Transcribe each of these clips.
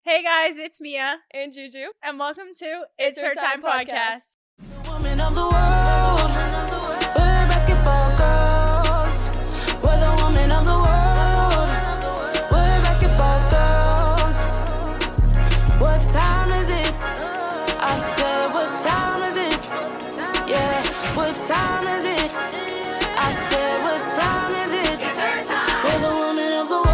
Hey guys, it's Mia. And JuJu. And welcome to It's Her Time Podcast. The women of the world, we're basketball girls. We're the women of the world, we're basketball girls. What time is it? I said, what time is it? Yeah, what time is it? I said, what time is it? It's her time. We're the women of the world.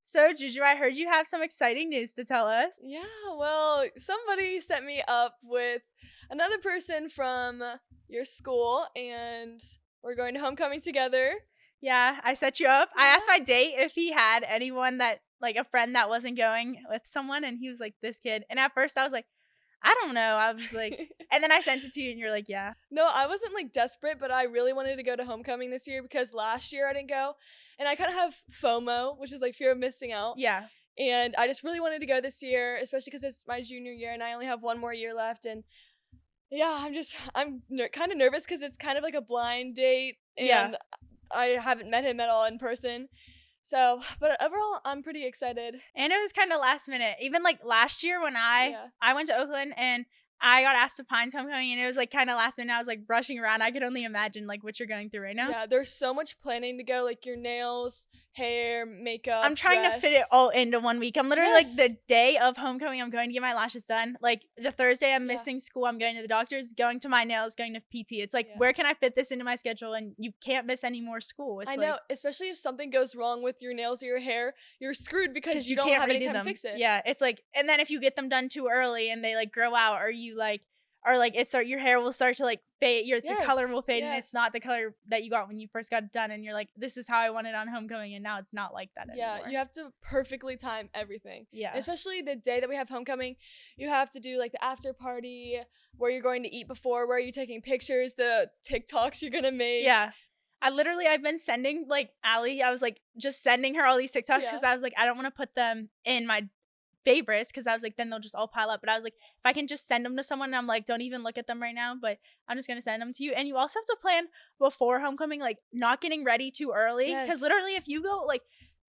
So, JuJu, I heard you have some exciting news to tell us. Yeah, well, somebody set me up with another person from your school, and we're going to homecoming together. Yeah, I set you up. I asked my date if he had anyone that, like a friend that wasn't going with someone, and he was like, this kid. And at first I was like, I don't know. I was like, and then I sent it to you and you're like, yeah. No, I wasn't like desperate, but I really wanted to go to homecoming this year because last year I didn't go. And I kind of have FOMO, which is like fear of missing out. Yeah. And I just really wanted to go this year, especially because it's my junior year and I only have one more year left. And yeah, I'm kind of nervous because it's kind of like a blind date. And Yeah. I haven't met him at all in person. So, but overall, I'm pretty excited. And it was kind of last minute. Even like last year when I went to Oakland and I got asked to Pines homecoming, and it was like kind of last minute. I was like rushing around. I could only imagine like what you're going through right now. Yeah, there's so much planning to go, like your nails, hair, makeup. I'm trying to fit it all into 1 week. I'm literally like the day of homecoming, I'm going to get my lashes done. Like the Thursday I'm missing school, I'm going to the doctor's, going to my nails, going to PT. It's like, where can I fit this into my schedule? And you can't miss any more school. It's I know, especially if something goes wrong with your nails or your hair, you're screwed because you don't can't have any redo time them. to fix it. Yeah, it's like, and then if you get them done too early and they like grow out, or you like, or like your hair will start to like fade, the color will fade, and it's not the color that you got when you first got it done, and you're like, this is how I want it on homecoming, and now it's not like that anymore. Yeah, you have to perfectly time everything. Yeah. Especially the day that we have homecoming, you have to do like the after party, where you're going to eat before, where you're taking pictures, the TikToks you're gonna make. Yeah. I've been sending like Allie, I was like just sending her all these TikToks because I was like, I don't want to put them in my favorites because I was like, then they'll just all pile up. But I was like, if I can just send them to someone, I'm like, don't even look at them right now, but I'm just gonna send them to you. And you also have to plan before homecoming, like not getting ready too early, because literally if you go like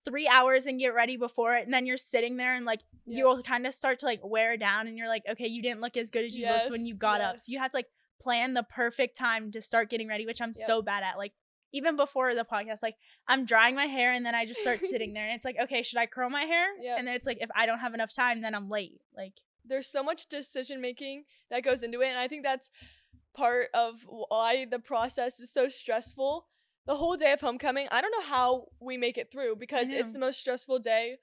3 hours and get ready before it, and then you're sitting there and like you'll kind of start to like wear down, and you're like, okay, you didn't look as good as you looked when you got up. So you have to like plan the perfect time to start getting ready, which I'm so bad at. Like even before the podcast, like I'm drying my hair and then I just start sitting there and it's like, okay, should I curl my hair? And then it's like, if I don't have enough time, then I'm late. Like there's so much decision making that goes into it, and I think that's part of why the process is so stressful. The whole day of homecoming, I don't know how we make it through, because it's the most stressful day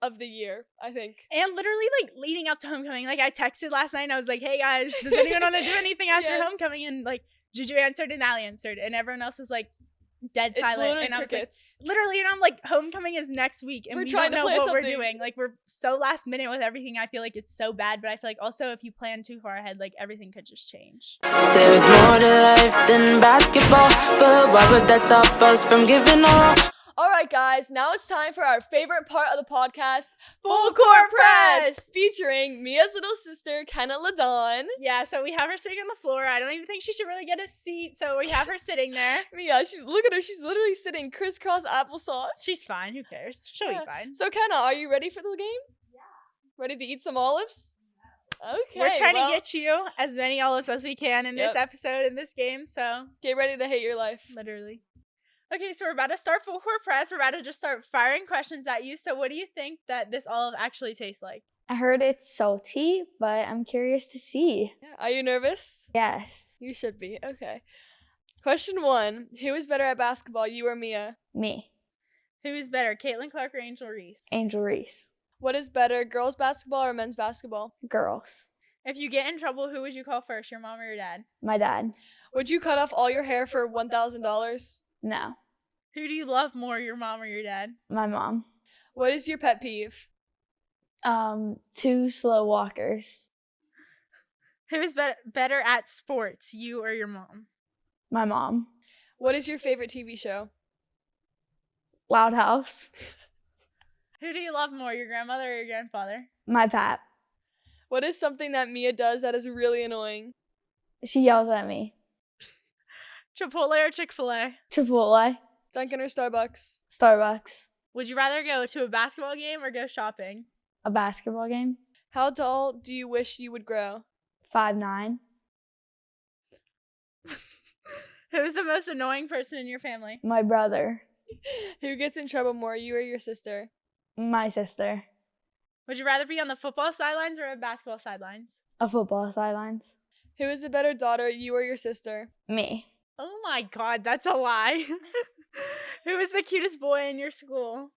of the year, I think. And literally like leading up to homecoming, like I texted last night and I was like, hey guys, does anyone want to do anything after homecoming? And like JuJu answered and Allie answered, and everyone else was like dead silent. And I was like, literally, and I'm like, homecoming is next week and we don't know what we're doing. Like we're so last minute with everything. I feel like it's so bad, but I feel like also if you plan too far ahead, like everything could just change. There's more to life than basketball, but why would that stop us from giving our all? All right, guys, now it's time for our favorite part of the podcast, Full Court Press, featuring Mia's little sister, Kenna LaDawn. Yeah, so we have her sitting on the floor. I don't even think she should really get a seat, so we have her sitting there. Mia, look at her. She's literally sitting crisscross applesauce. She's fine. Who cares? She'll be fine. So, Kenna, are you ready for the game? Yeah. Ready to eat some olives? Okay. We're trying to get you as many olives as we can in this episode, in this game, so. Get ready to hate your life. Literally. Okay, so we're about to start Full Court Press. We're about to just start firing questions at you. So what do you think that this olive actually tastes like? I heard it's salty, but I'm curious to see. Yeah. Are you nervous? Yes. You should be. Okay. Question 1. Who is better at basketball, you or Mia? Me. Who is better, Caitlin Clark or Angel Reese? Angel Reese. What is better, girls basketball or men's basketball? Girls. If you get in trouble, who would you call first, your mom or your dad? My dad. Would you cut off all your hair for $1,000? No. Who do you love more, your mom or your dad? My mom. What is your pet peeve? 2 slow walkers. Who is better at sports, you or your mom? My mom. What is your favorite TV show? Loud House. Who do you love more, your grandmother or your grandfather? My pap. What is something that Mia does that is really annoying? She yells at me. Chipotle or Chick-fil-A? Chipotle. Dunkin' or Starbucks? Starbucks. Would you rather go to a basketball game or go shopping? A basketball game. How tall do you wish you would grow? 5'9". Who's the most annoying person in your family? My brother. Who gets in trouble more, you or your sister? My sister. Would you rather be on the football sidelines or a basketball sidelines? A football sidelines. Who is the better daughter, you or your sister? Me. Oh my god, that's a lie. Who is the cutest boy in your school?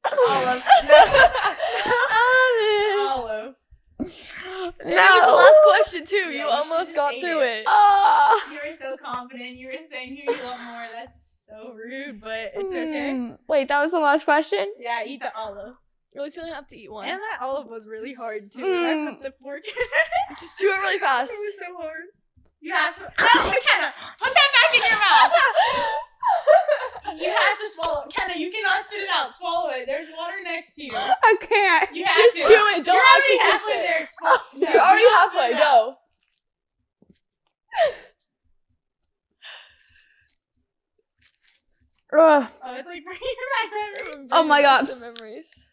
Olive. Olive. That was the last question too. Yeah, you almost got through it. You were so confident. You were saying who you love more. That's so rude, but it's okay. Wait, that was the last question? Yeah, eat the olive. At least you only have to eat one. And that olive was really hard too. I put the fork in it. Just do it really fast. It was so hard. You have to. No, McKenna, put that back in your mouth. You have to swallow it. Kenna, you cannot spit it out. Swallow it. There's water next to you. I can't. You have Just to. chew it. Don't You're already actually halfway spit. there. No, You're already do not halfway. spit it out. Go. Ugh. Oh, it's like bringing back memories. Oh my god. Some memories.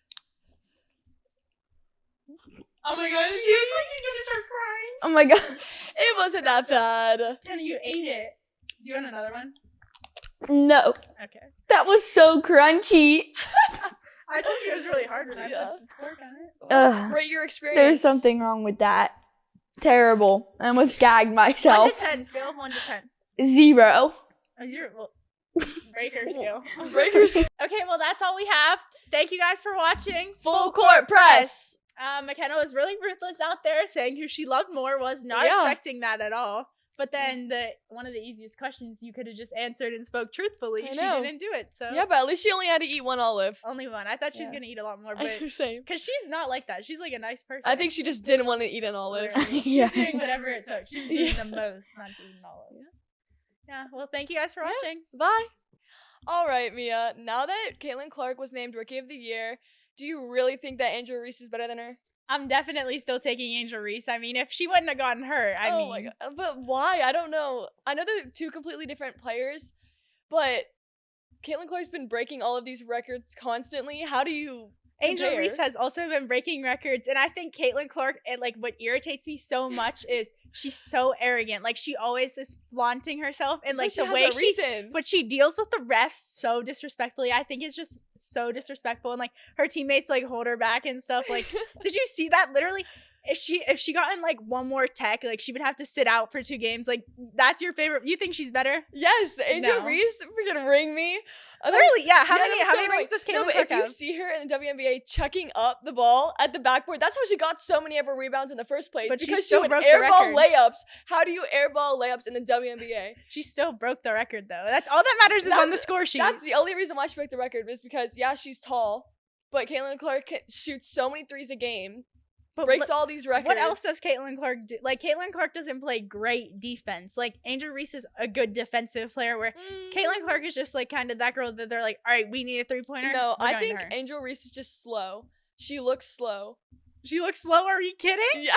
Oh my god, she looks like she's gonna start crying. Oh my god. It wasn't that bad. Kenna, you ate it. Do you want another one? No. Okay. That was so crunchy. I told you it was really hard when I Yeah. put the fork on it. Ugh. Rate your experience. There's something wrong with that. Terrible. I almost gagged 1 myself. to 10, scale of 1 to 10. 0. Oh, 0. Well, breaker scale. Breakers. Okay, well, that's all we have. Thank you guys for watching. Full court press. McKenna was really ruthless out there saying who she loved more. Was not Yeah. expecting that at all. But then one of the easiest questions you could have just answered and spoke truthfully. I She know. didn't do it. So Yeah, but at least she only had to eat one olive. only one. I thought she was Yeah. going to eat a lot more. I But know, same. because she's not like that. She's like a nice person. I think she just didn't want to eat an olive. Literally. Yeah. She's doing whatever it took. She was doing the most not to eat an olive. Yeah. Well, thank you guys for watching. Bye. All right, Mia. Now that Caitlin Clark was named Rookie of the Year, do you really think that Angel Reese is better than her? I'm definitely still taking Angel Reese. I mean, if she wouldn't have gotten hurt, I mean. my god. But why? I don't know. I know they're two completely different players, but Caitlin Clark's been breaking all of these records constantly. How do you Angel compare? Reese has also been breaking records, and I think Caitlin Clark, what irritates me so much is she's so arrogant. Like, she always is flaunting herself, and like But she the has way a reason. but she deals with the refs so disrespectfully. I think it's just so disrespectful, and like her teammates like hold her back and stuff. Like, did you see that? Literally, if she got in like one more tech, like she would have to sit out for 2 games. Like, that's your favorite? You think she's better? Yes, Angel No. Reese freaking ring me. Literally, yeah. How that many was how so many rings does annoying. Caitlin No, but Clark if you have? see her in the WNBA chucking up the ball at the backboard, that's how she got so many of her rebounds in the first place. But she because still would broke the airball record. layups. How do you airball layups in the WNBA? She still broke the record though. That's all that matters is on the score sheet. That's the only reason why she broke the record was because she's tall, but Caitlin Clark shoots so many threes a game, But breaks all these records. what else does Caitlin Clark do? Like, Caitlin Clark doesn't play great defense. Like, Angel Reese is a good defensive player where Caitlin Clark is just like kind of that girl that they're like, all right, we need a 3-pointer. No, We're I going to think her. Angel Reese is just slow. She looks slow. She looks slow. Are you kidding? Yeah,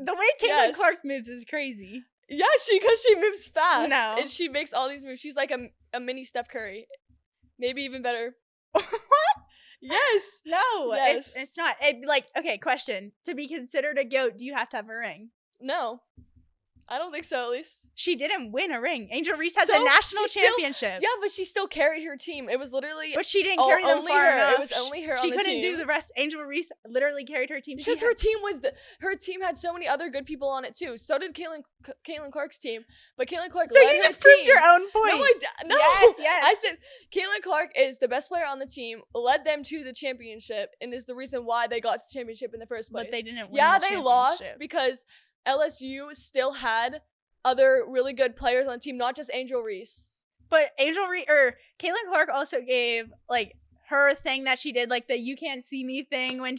The way Caitlin Yes. Clark moves is crazy. yeah, because she moves fast. No. And she makes all these moves. She's like a mini Steph Curry. Maybe even better. What? Yes. No, Yes. it's not. Okay, question. To be considered a GOAT, do you have to have a ring? No. I don't think so, at least. She didn't win a ring. Angel Reese has So, a national she still- championship. Yeah, but she still carried her team. It was literally But she didn't carry them only far her. enough. It was only her She on the couldn't team. do the rest. Angel Reese literally carried her team. Because her team her team had so many other good people on it too. So did Caitlin Clark's team. But Caitlin Clark So led you her just proved team. your own point. No, Yes. I said Caitlin Clark is the best player on the team, led them to the championship, and is the reason why they got to the championship in the first place. But they didn't win. Yeah, the they lost championship. because LSU still had other really good players on the team, not just Angel Reese. But Caitlin Clark also gave like her thing that she did, like the "you can't see me" thing when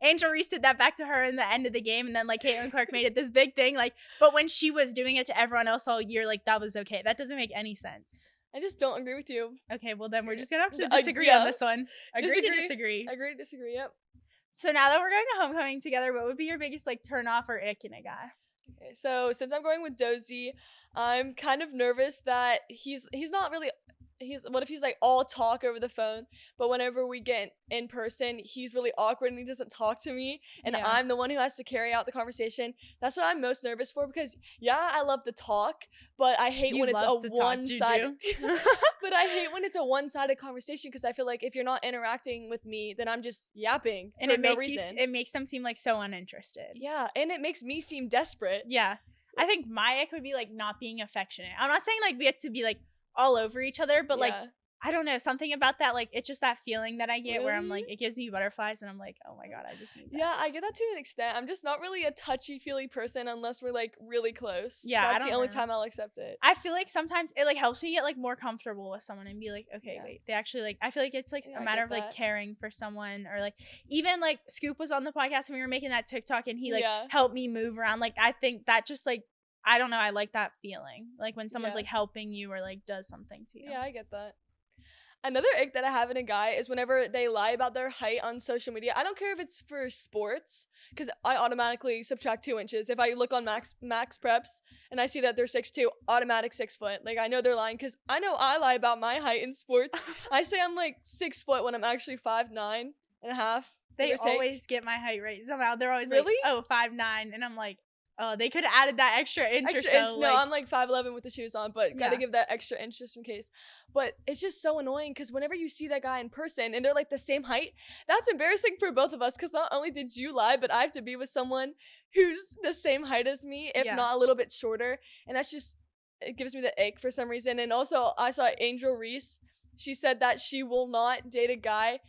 Angel Reese did that back to her in the end of the game, and then like Caitlin Clark made it this big thing. Like, but when she was doing it to everyone else all year, like that was okay. That doesn't make any sense. I just don't agree with you. Okay, well then we're just gonna have to Uh, disagree yeah. on this one. Agree to disagree. Agree to disagree, yep. So now that we're going to homecoming together, what would be your biggest like turn off or ick in a guy? Okay, so since I'm going with Dozy, I'm kind of nervous that he's what if he's like all talk over the phone, but whenever we get in person, he's really awkward and he doesn't talk to me, and I'm the one who has to carry out the conversation. That's what I'm most nervous for, because I love to talk, but I hate when it's a one-sided. But I hate when it's a one-sided conversation, because I feel like if you're not interacting with me, then I'm just yapping and for no reason. It makes them seem like so uninterested. Yeah, and it makes me seem desperate. Yeah. I think my ick would be like not being affectionate. I'm not saying like we have to be like all over each other, but like I don't know, something about that, like it's just that feeling that I get where I'm like, it gives me butterflies and I'm like, oh my god, I just need that. Yeah, I get that to an extent. I'm just not really a touchy-feely person unless we're like really close. Yeah, that's the only time I'll accept it. I feel like sometimes it like helps me get like more comfortable with someone and be like, okay, wait, they actually like, I feel like it's like a matter of like caring for someone, or like even like Scoop was on the podcast and we were making that TikTok and he like helped me move around. Like I think that just like, I don't know, I like that feeling. Like when someone's like helping you or like does something to you. Yeah, I get that. Another ick that I have in a guy is whenever they lie about their height on social media. I don't care if it's for sports, because I automatically subtract 2 inches. If I look on Max Preps and I see that they're 6'2", automatic 6 foot. Like I know they're lying, because I know I lie about my height in sports. I say I'm like 6 foot when I'm actually 5'9" and a half. They always get my height right somehow. They're always like, oh, 5'9", and I'm like, oh, they could have added that extra inch or so. No, I'm like 5'11" with the shoes on, but gotta give that extra inch just in case. But it's just so annoying, because whenever you see that guy in person and they're like the same height, that's embarrassing for both of us, because not only did you lie, but I have to be with someone who's the same height as me, if not a little bit shorter. And that's just, it gives me the ick for some reason. And also, I saw Angel Reese. She said that she will not date a guy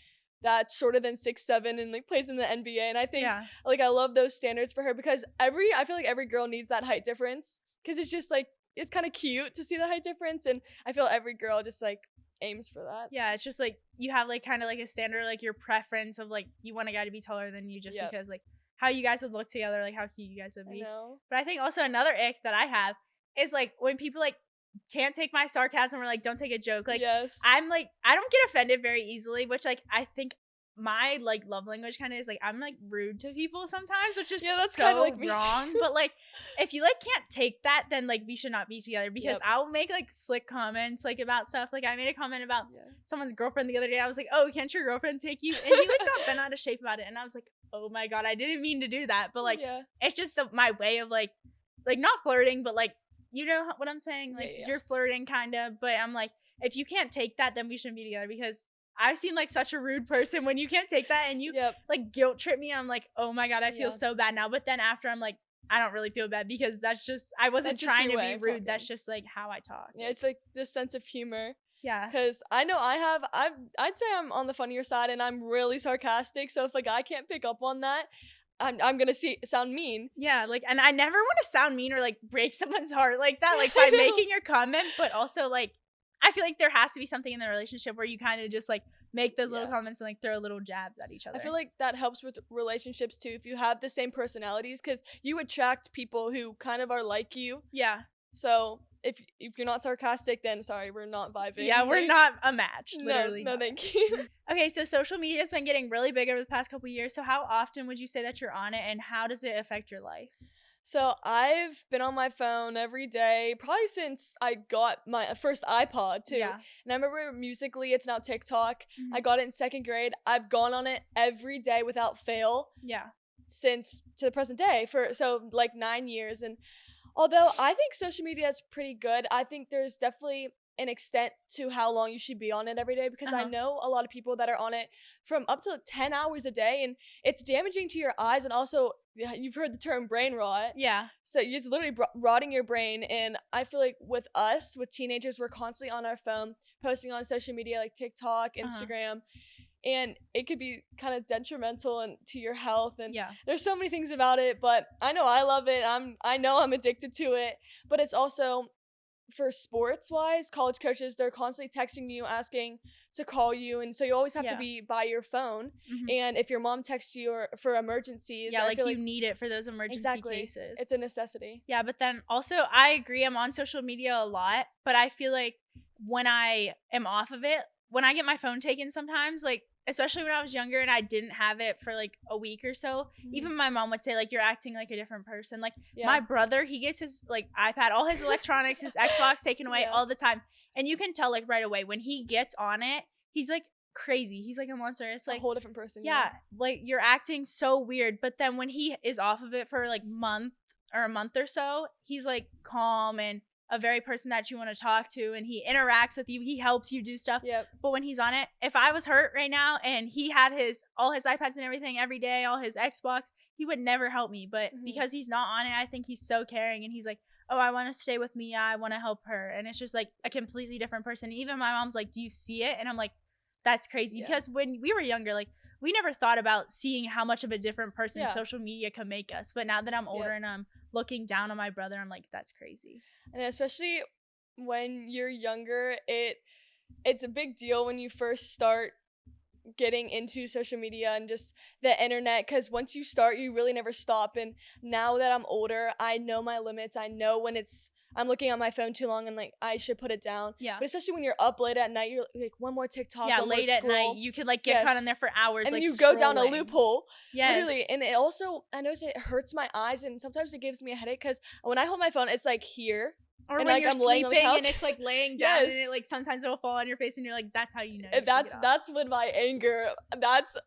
that's shorter than 6'7" and like plays in the NBA. And I think like I love those standards for her, because I feel like every girl needs that height difference, because it's just like, it's kind of cute to see the height difference, and I feel every girl just like aims for that. Yeah, it's just like you have like kind of like a standard, like your preference of like you want a guy to be taller than you, just because like how you guys would look together, like how cute you guys would be. But I think also another ick that I have is like when people like can't take my sarcasm or like don't take a joke. Like I'm like, I don't get offended very easily, which like I think my like love language kind of is like I'm like rude to people sometimes, which is that's so kind of like wrong. But like if you like can't take that, then like we should not be together, because I'll make like slick comments like about stuff. Like I made a comment about someone's girlfriend the other day. I was like, oh, can't your girlfriend take you? And he like got bent out of shape about it, and I was like, oh my god, I didn't mean to do that. But like it's just my way of like not flirting, but like, you know what I'm saying? Like you're flirting kind of, but I'm like, if you can't take that, then we shouldn't be together, because I seem like such a rude person when you can't take that and you like guilt trip me. I'm like, oh my god, I feel so bad now. But then after I'm like, I don't really feel bad, because that's just, I wasn't trying to be rude. That's just like how I talk. Yeah, it's like this sense of humor. Yeah. Because I know I'd say I'm on the funnier side, and I'm really sarcastic. So if a guy can't pick up on that, I'm gonna sound mean. Yeah, like, and I never want to sound mean or like break someone's heart like that, like by making your comment, but also like I feel like there has to be something in the relationship where you kind of just like make those little comments and like throw little jabs at each other. I feel like that helps with relationships too, if you have the same personalities, because you attract people who kind of are like you. Yeah. So if you're not sarcastic, then sorry, we're not vibing. Yeah, we're not a match. Literally. No, thank you. Okay, so social media has been getting really big over the past couple years. So how often would you say that you're on it, and how does it affect your life? So I've been on my phone every day, probably since I got my first iPod too. Yeah. And I remember Musically, it's now TikTok. Mm-hmm. I got it in 2nd grade. I've gone on it every day without fail. Yeah. Since to the present day, so like 9 years. And although I think social media is pretty good, I think there's definitely an extent to how long you should be on it every day, because I know a lot of people that are on it from up to 10 hours a day, and it's damaging to your eyes, and also you've heard the term brain rot. Yeah. So you're just literally rotting your brain, and I feel like with teenagers, we're constantly on our phone, posting on social media like TikTok, Instagram, and it could be kind of detrimental to your health, and there's so many things about it, but I know I love it. I know I'm addicted to it, but it's also for sports wise, college coaches, they're constantly texting you, asking to call you, and so you always have to be by your phone. And if your mom texts you or for emergencies, like you need it for those emergency cases. It's a necessity. Yeah, but then also I agree, I'm on social media a lot, but I feel like when I am off of it, when I get my phone taken sometimes, like especially when I was younger and I didn't have it for like a week or so, even my mom would say like, you're acting like a different person. Like my brother, he gets his like iPad, all his electronics, his Xbox taken away all the time. And you can tell like right away when he gets on it, he's like crazy. He's like a monster. It's like a whole different person. Yeah. Like you're acting so weird. But then when he is off of it for like a month or so, he's like calm and a very person that you want to talk to, and he interacts with you, he helps you do stuff. But when he's on it, if I was hurt right now and he had all his iPads and everything every day, all his Xbox, he would never help me. But because he's not on it, I think he's so caring, and he's like, oh, I want to stay with Mia, I want to help her. And it's just like a completely different person. Even my mom's like, do you see it? And I'm like, that's crazy. Because when we were younger, like we never thought about seeing how much of a different person social media can make us. But now that I'm older and I'm looking down on my brother, I'm like, that's crazy. And especially when you're younger, it's a big deal when you first start getting into social media and just the internet, because once you start, you really never stop. And now that I'm older, I know my limits. I know when I'm looking on my phone too long and like I should put it down. But especially when you're up late at night, you're like, one more TikTok. Yeah, late at night, you could like get caught in there for hours. And like, you go down a loophole. Literally. And it also, I notice it hurts my eyes, and sometimes it gives me a headache because when I hold my phone, it's like here. Or and when like you're I'm laying on the sleeping couch. and it's like laying down and it like sometimes it'll fall on your face and you're like, that's how you know. And that's when my anger,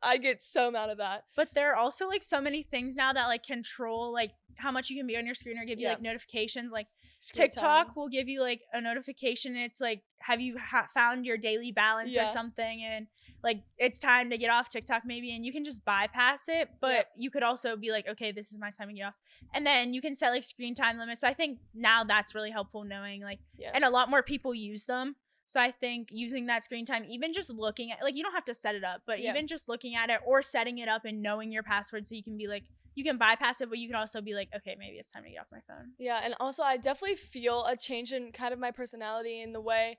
I get so mad at that. But there are also like so many things now that like control like how much you can be on your screen or give you like notifications. Like screen TikTok time will give you like a notification. And it's like, have you found your daily balance or something? And like it's time to get off TikTok maybe, and you can just bypass it. But you could also be like, okay, this is my time to get off. And then you can set like screen time limits. So I think now that's really helpful knowing like, and a lot more people use them. So I think using that screen time, even just looking at, like, you don't have to set it up, but even just looking at it or setting it up and knowing your password, so you can be like, you can bypass it, but you can also be like, okay, maybe it's time to get off my phone. Yeah, and also I definitely feel a change in kind of my personality and the way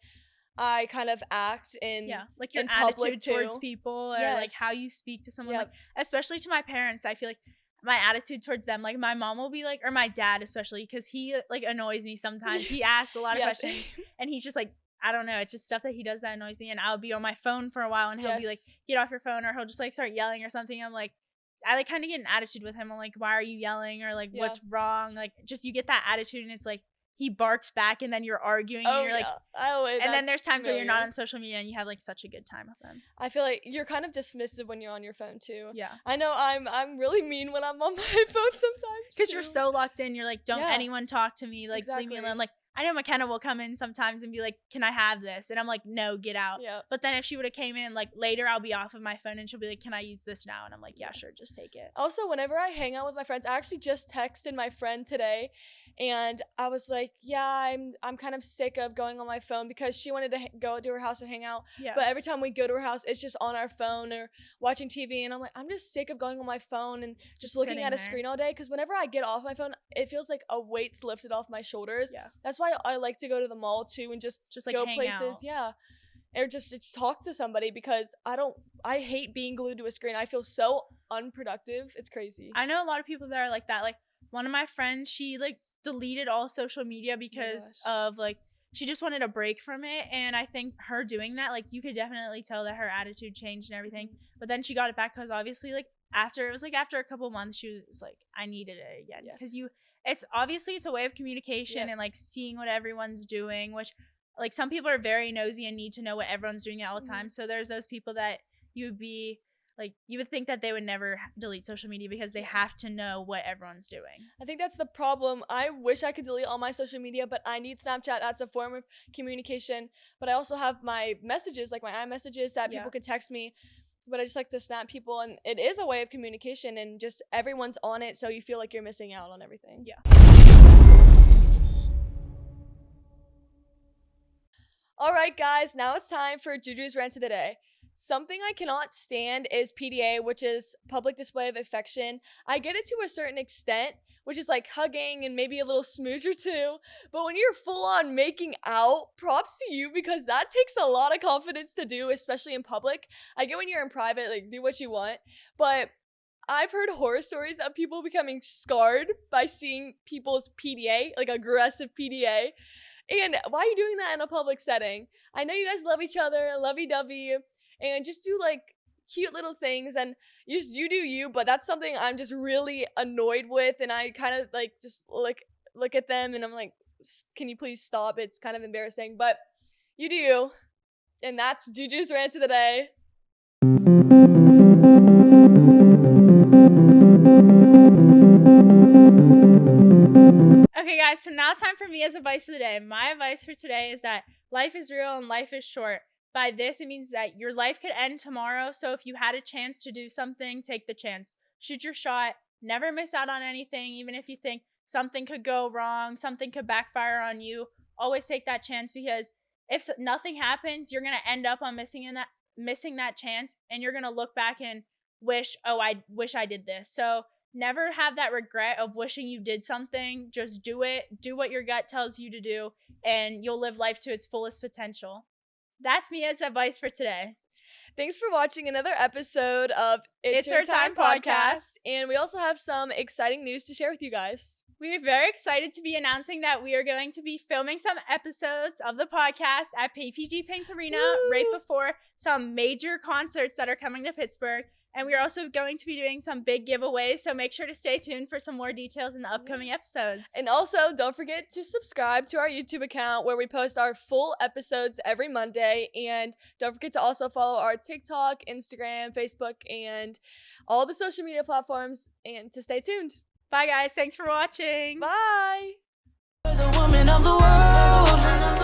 I kind of act like your attitude towards people, or like how you speak to someone, like especially to my parents. I feel like my attitude towards them, like my mom will be like, or my dad especially, because he like annoys me sometimes. He asks a lot of questions and he's just like, I don't know, it's just stuff that he does that annoys me. And I'll be on my phone for a while and he'll be like, get off your phone, or he'll just like start yelling or something. I'm like, I like kind of get an attitude with him. I'm like, why are you yelling? Or like, what's wrong? Like, just you get that attitude and it's like he barks back and then you're arguing and you're like, and then there's times where you're not on social media and you have like such a good time with them. I feel like you're kind of dismissive when you're on your phone too. Yeah, I know I'm really mean when I'm on my phone sometimes because you're so locked in. You're like, don't anyone talk to me, like leave me alone. Like I know McKenna will come in sometimes and be like, can I have this? And I'm like, no, get out. But then if she would have came in like later, I'll be off of my phone and she'll be like, can I use this now? And I'm like, yeah, sure, just take it. Also, whenever I hang out with my friends, I actually just texted my friend today and I was like, yeah, I'm kind of sick of going on my phone, because she wanted to go to her house and hang out. But every time we go to her house, it's just on our phone or watching TV. And I'm like, I'm just sick of going on my phone and just looking at a screen all day. Because whenever I get off my phone, it feels like a weight's lifted off my shoulders. That's why I like to go to the mall too and just like go places. Or just talk to somebody, because I hate being glued to a screen. I feel so unproductive. It's crazy. I know a lot of people that are like that. Like one of my friends, she like deleted all social media because of like she just wanted a break from it. And I think her doing that, like you could definitely tell that her attitude changed and everything. But then she got it back because obviously like after a couple months, she was like, I needed it again. Because it's a way of communication and like seeing what everyone's doing, which like some people are very nosy and need to know what everyone's doing at all times. So there's those people that you would think that they would never delete social media because they have to know what everyone's doing. I think that's the problem. I wish I could delete all my social media, but I need Snapchat. That's a form of communication. But I also have my messages, like my iMessages that people can text me. But I just like to snap people, and it is a way of communication, and just everyone's on it, so you feel like you're missing out on everything. All right, guys, now it's time for JuJu's rant of the day. Something I cannot stand is PDA, which is public display of affection. I get it to a certain extent, which is like hugging and maybe a little smooch or two. But when you're full on making out, props to you, because that takes a lot of confidence to do, especially in public. I get when you're in private, like do what you want. But I've heard horror stories of people becoming scarred by seeing people's PDA, like aggressive PDA. And why are you doing that in a public setting? I know you guys love each other, lovey-dovey, and just do like cute little things, and you do you, but that's something I'm just really annoyed with, and I kind of like just look at them and I'm like, can you please stop? It's kind of embarrassing, but you do you. And that's JuJu's rant of the day. Okay, guys, so now it's time for me as advice of the day. My advice for today is that life is real and life is short. By this, it means that your life could end tomorrow. So if you had a chance to do something, take the chance. Shoot your shot. Never miss out on anything, even if you think something could go wrong, something could backfire on you. Always take that chance, because if nothing happens, you're going to end up on missing that chance, and you're going to look back and wish, oh, I wish I did this. So never have that regret of wishing you did something. Just do it. Do what your gut tells you to do, and you'll live life to its fullest potential. That's me as advice for today. Thanks for watching another episode of It's Your Time podcast. And we also have some exciting news to share with you guys. We are very excited to be announcing that we are going to be filming some episodes of the podcast at PPG Paints Arena. Woo! Right before some major concerts that are coming to Pittsburgh. And we are also going to be doing some big giveaways, so make sure to stay tuned for some more details in the upcoming episodes. And also, don't forget to subscribe to our YouTube account where we post our full episodes every Monday. And don't forget to also follow our TikTok, Instagram, Facebook, and all the social media platforms, and to stay tuned. Bye, guys. Thanks for watching. Bye. The woman of the world.